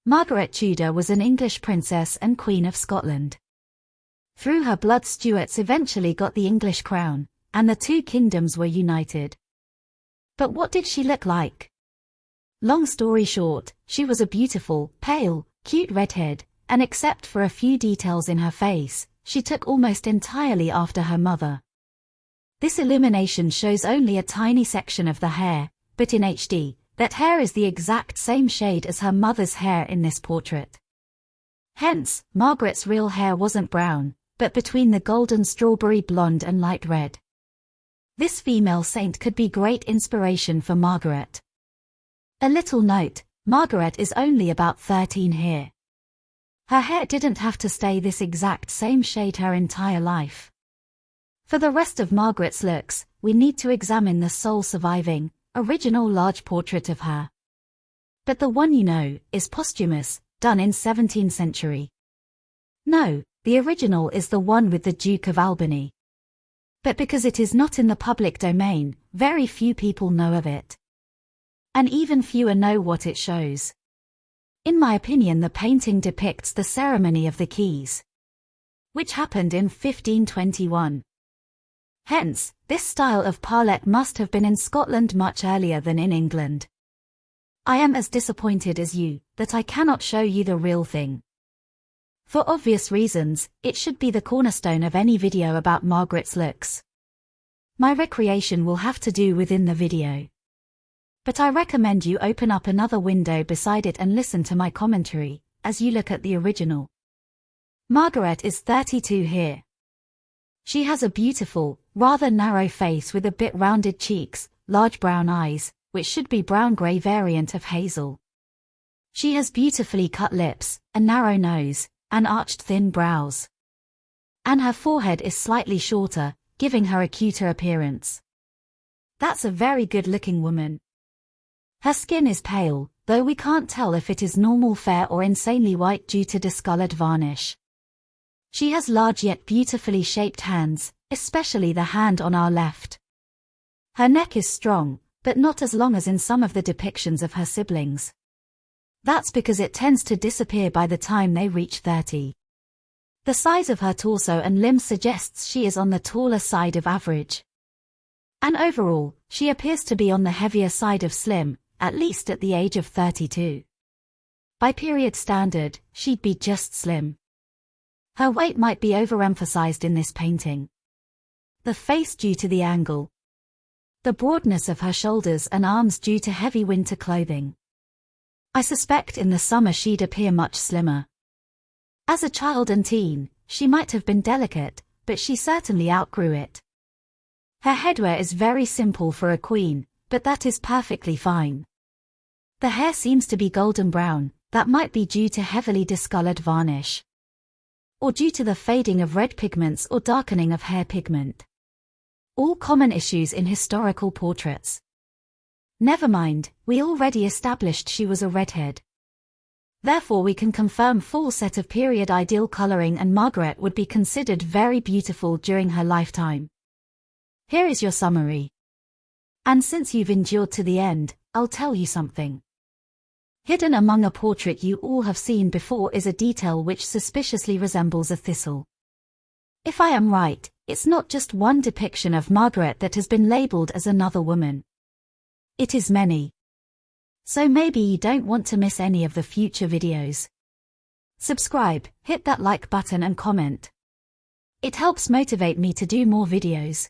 Margaret Tudor was an English princess and Queen of Scotland. Through her blood, Stuarts eventually got the English crown, and the two kingdoms were united. But what did she look like? Long story short, she was a beautiful, pale, cute redhead, and except for a few details in her face, she took almost entirely after her mother. This illumination shows only a tiny section of the hair, but in HD, that hair is the exact same shade as her mother's hair in this portrait. Hence, Margaret's real hair wasn't brown, but between the golden strawberry blonde and light red. This female saint could be great inspiration for Margaret. A little note, Margaret is only about 13 here. Her hair didn't have to stay this exact same shade her entire life. For the rest of Margaret's looks, we need to examine the sole surviving, original large portrait of her. But the one you know is posthumous, done in 17th century. No, the original is the one with the Duke of Albany. But because it is not in the public domain, very few people know of it. And even fewer know what it shows. In my opinion, the painting depicts the ceremony of the keys, which happened in 1521. Hence, this style of parlet must have been in Scotland much earlier than in England. I am as disappointed as you that I cannot show you the real thing. For obvious reasons, it should be the cornerstone of any video about Margaret's looks. My recreation will have to do within the video. But I recommend you open up another window beside it and listen to my commentary, as you look at the original. Margaret is 32 here. She has a beautiful, rather narrow face with a bit rounded cheeks, large brown eyes, which should be brown-grey variant of hazel. She has beautifully cut lips, a narrow nose, and arched thin brows. And her forehead is slightly shorter, giving her a cuter appearance. That's a very good-looking woman. Her skin is pale, though we can't tell if it is normal fair or insanely white due to discolored varnish. She has large yet beautifully shaped hands, especially the hand on our left. Her neck is strong, but not as long as in some of the depictions of her siblings. That's because it tends to disappear by the time they reach 30. The size of her torso and limbs suggests she is on the taller side of average. And overall, she appears to be on the heavier side of slim, at least at the age of 32. By period standard, she'd be just slim. Her weight might be overemphasized in this painting. The face due to the angle. The broadness of her shoulders and arms due to heavy winter clothing. I suspect in the summer she'd appear much slimmer. As a child and teen, she might have been delicate, but she certainly outgrew it. Her headwear is very simple for a queen, but that is perfectly fine. The hair seems to be golden brown, that might be due to heavily discolored varnish. Or due to the fading of red pigments or darkening of hair pigment. All common issues in historical portraits. Never mind, we already established she was a redhead. Therefore we can confirm full set of period ideal coloring and Margaret would be considered very beautiful during her lifetime. Here is your summary. And since you've endured to the end, I'll tell you something. Hidden among a portrait you all have seen before is a detail which suspiciously resembles a thistle. If I am right, it's not just one depiction of Margaret that has been labeled as another woman. It is many. So maybe you don't want to miss any of the future videos. Subscribe, hit that like button and comment. It helps motivate me to do more videos.